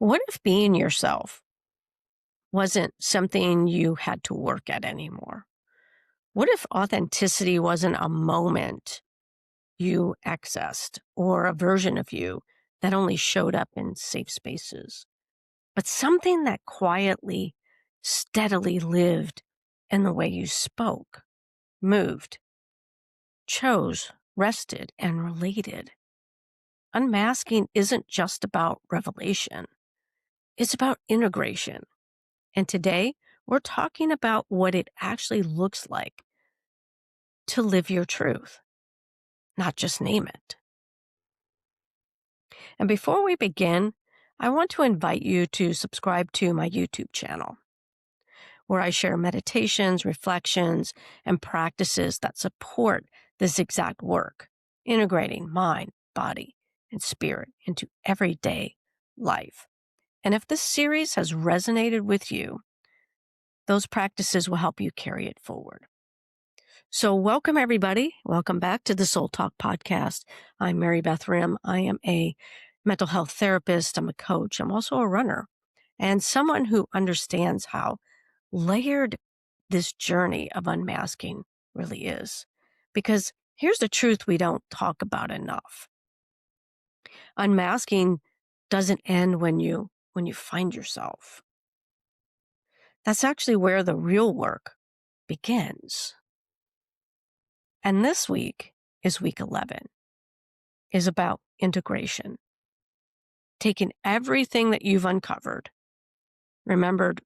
What if being yourself wasn't something you had to work at anymore? What if authenticity wasn't a moment you accessed or a version of you that only showed up in safe spaces, but something that quietly, steadily lived in the way you spoke, moved, chose, rested, and related? Unmasking isn't just about revelation, it's about integration. And today, we're talking about what it actually looks like to live your truth, not just name it. And before we begin, I want to invite you to subscribe to my YouTube channel, where I share meditations, reflections, and practices that support this exact work, integrating mind, body, and spirit into everyday life. And if this series has resonated with you, those practices will help you carry it forward. So welcome, everybody. Welcome back to the Soul Talk podcast. I'm Marybeth Hrim. I am a mental health therapist. I'm a coach. I'm also a runner and someone who understands how layered this journey of unmasking really is. Because here's the truth we don't talk about enough. Unmasking doesn't end when you find yourself. That's actually where the real work begins. And this week is week 11, is about integration. Taking everything that you've uncovered, remembered,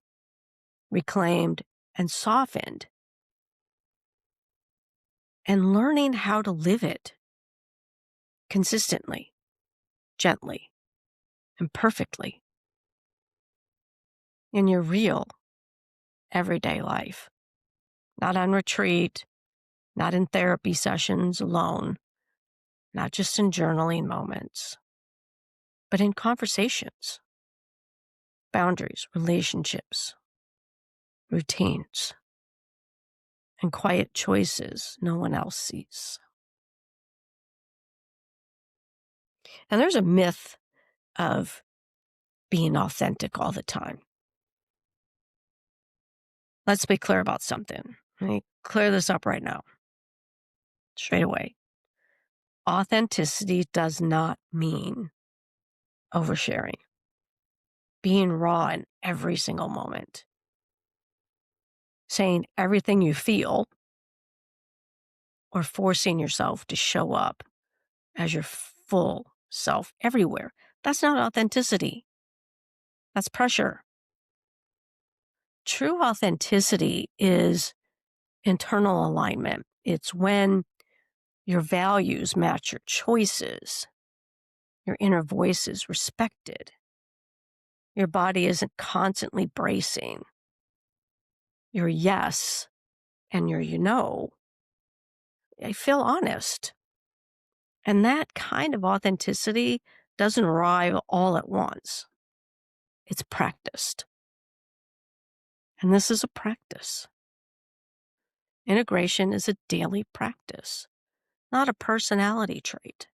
reclaimed, and softened, and learning how to live it consistently, gently, and perfectly in your real everyday life. Not on retreat, not in therapy sessions alone, not just in journaling moments, but in conversations, boundaries, relationships, routines, and quiet choices no one else sees. And there's a myth of being authentic all the time. Let's be clear about something. Let me clear this up right now, straight away. Authenticity does not mean oversharing, being raw in every single moment, saying everything you feel, or forcing yourself to show up as your full self everywhere. That's not authenticity. That's pressure. True authenticity is internal alignment. It's when your values match your choices, your inner voice is respected, your body isn't constantly bracing, your yes and your I feel honest. And that kind of authenticity doesn't arrive all at once. It's practiced. And this is a practice. Integration is a daily practice, not a personality trait.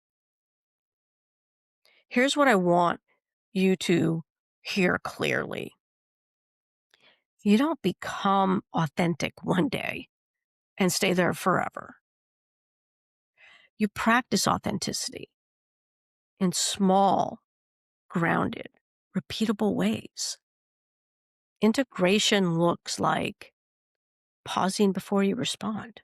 Here's what I want you to hear clearly. You don't become authentic one day and stay there forever. You practice authenticity in small, grounded, repeatable ways. Integration looks like pausing before you respond,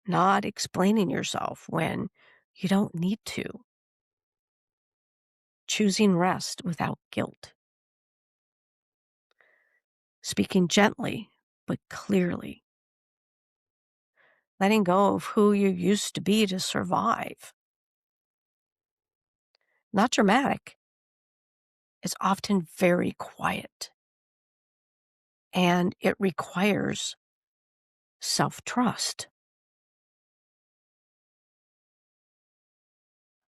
not explaining yourself when you don't need to, choosing rest without guilt, speaking gently but clearly, letting go of who you used to be to survive. Not dramatic. It's often very quiet. And it requires self-trust.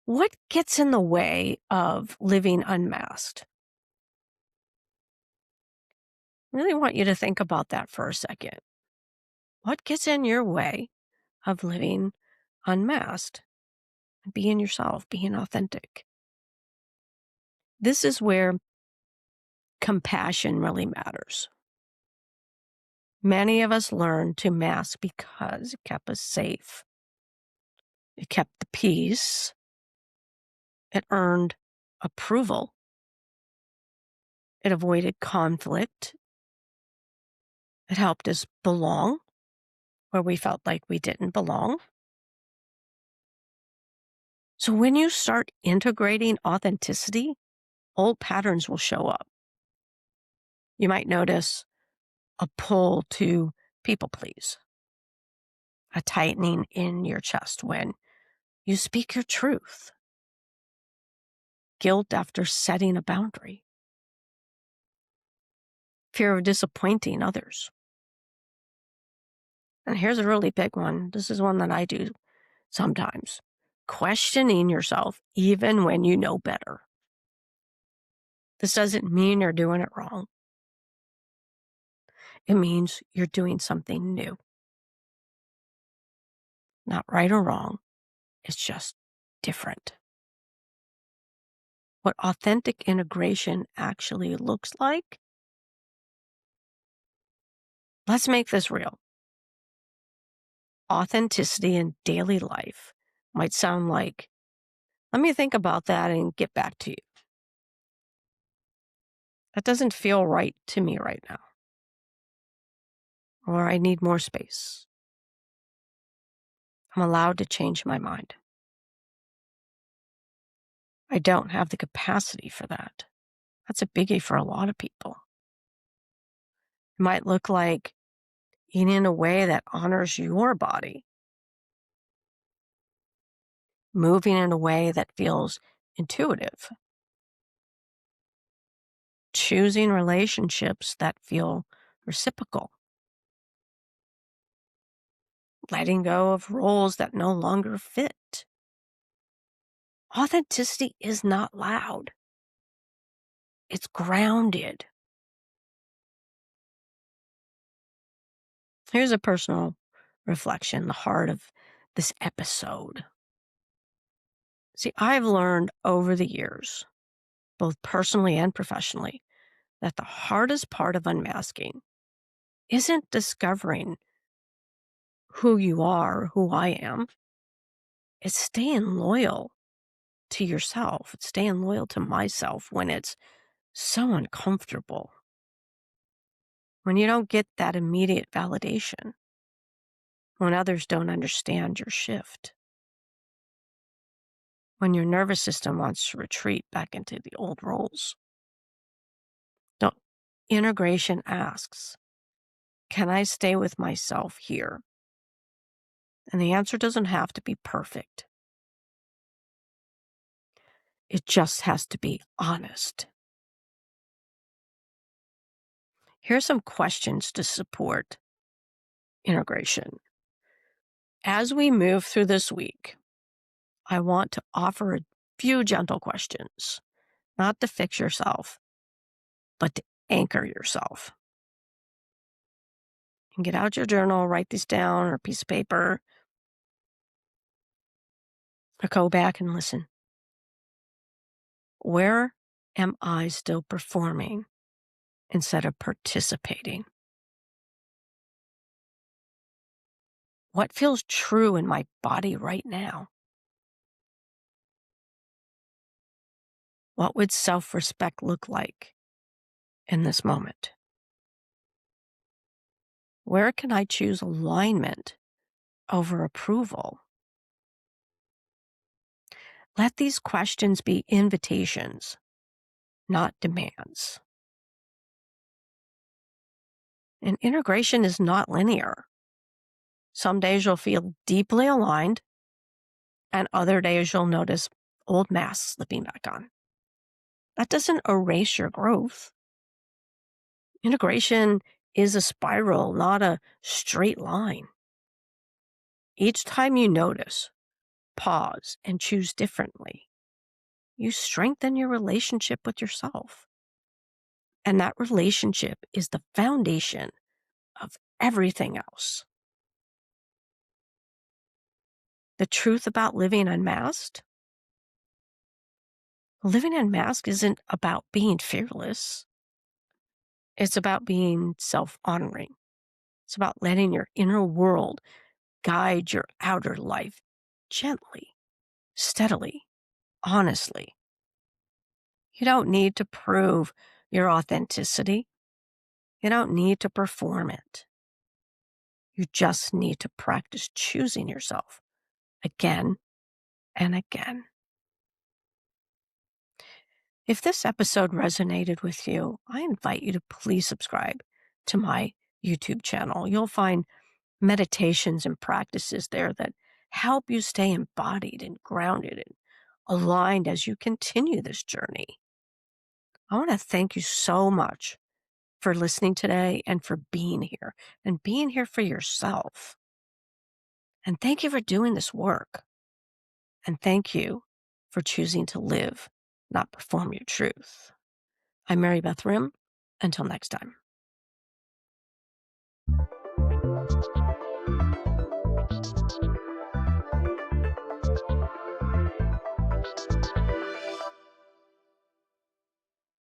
What gets in the way of living unmasked? I really want you to think about that for a second. What gets in your way of living unmasked? Being yourself, being authentic. This is where compassion really matters. Many of us learned to mask because it kept us safe. It kept the peace. It earned approval. It avoided conflict. It helped us belong where we felt like we didn't belong. So when you start integrating authenticity, old patterns will show up. You might notice a pull to people please, a tightening in your chest when you speak your truth, guilt after setting a boundary, fear of disappointing others. And here's a really big one. This is one that I do sometimes. Questioning yourself even when you know better. This doesn't mean you're doing it wrong. It means you're doing something new. Not right or wrong. It's just different. What authentic integration actually looks like, let's make this real. Authenticity in daily life might sound like, let me think about that and get back to you. That doesn't feel right to me right now. Or I need more space. I'm allowed to change my mind. I don't have the capacity for that. That's a biggie for a lot of people. It might look like eating in a way that honors your body, moving in a way that feels intuitive, choosing relationships that feel reciprocal, letting go of roles that no longer fit. Authenticity is not loud. It's grounded. Here's a personal reflection, the heart of this episode. See, I've learned over the years, both personally and professionally, that the hardest part of unmasking isn't discovering who you are, who I am. It's staying loyal to yourself. It's staying loyal to myself when it's so uncomfortable. When you don't get that immediate validation. When others don't understand your shift. When your nervous system wants to retreat back into the old roles. Don't. Integration asks, can I stay with myself here? And the answer doesn't have to be perfect. It just has to be honest. Here's some questions to support integration. As we move through this week, I want to offer a few gentle questions, not to fix yourself, but to anchor yourself. And get out your journal, write these down, or a piece of paper, or go back and listen. Where am I still performing instead of participating? What feels true in my body right now? What would self-respect look like in this moment? Where can I choose alignment over approval? Let these questions be invitations, not demands. And integration is not linear. Some days you'll feel deeply aligned, and other days you'll notice old masks slipping back on. That doesn't erase your growth. Integration is a spiral, not a straight line. Each time you notice, pause, and choose differently, you strengthen your relationship with yourself. And that relationship is the foundation of everything else. The truth about living unmasked? Living unmasked isn't about being fearless. It's about being self-honoring. It's about letting your inner world guide your outer life gently, steadily, honestly. You don't need to prove your authenticity. You don't need to perform it. You just need to practice choosing yourself again and again. If this episode resonated with you, I invite you to please subscribe to my YouTube channel. You'll find meditations and practices there that help you stay embodied and grounded and aligned as you continue this journey. I want to thank you so much for listening today and for being here and being here for yourself. And thank you for doing this work. And thank you for choosing to live, not perform your truth. I'm Marybeth Hrim. Until next time.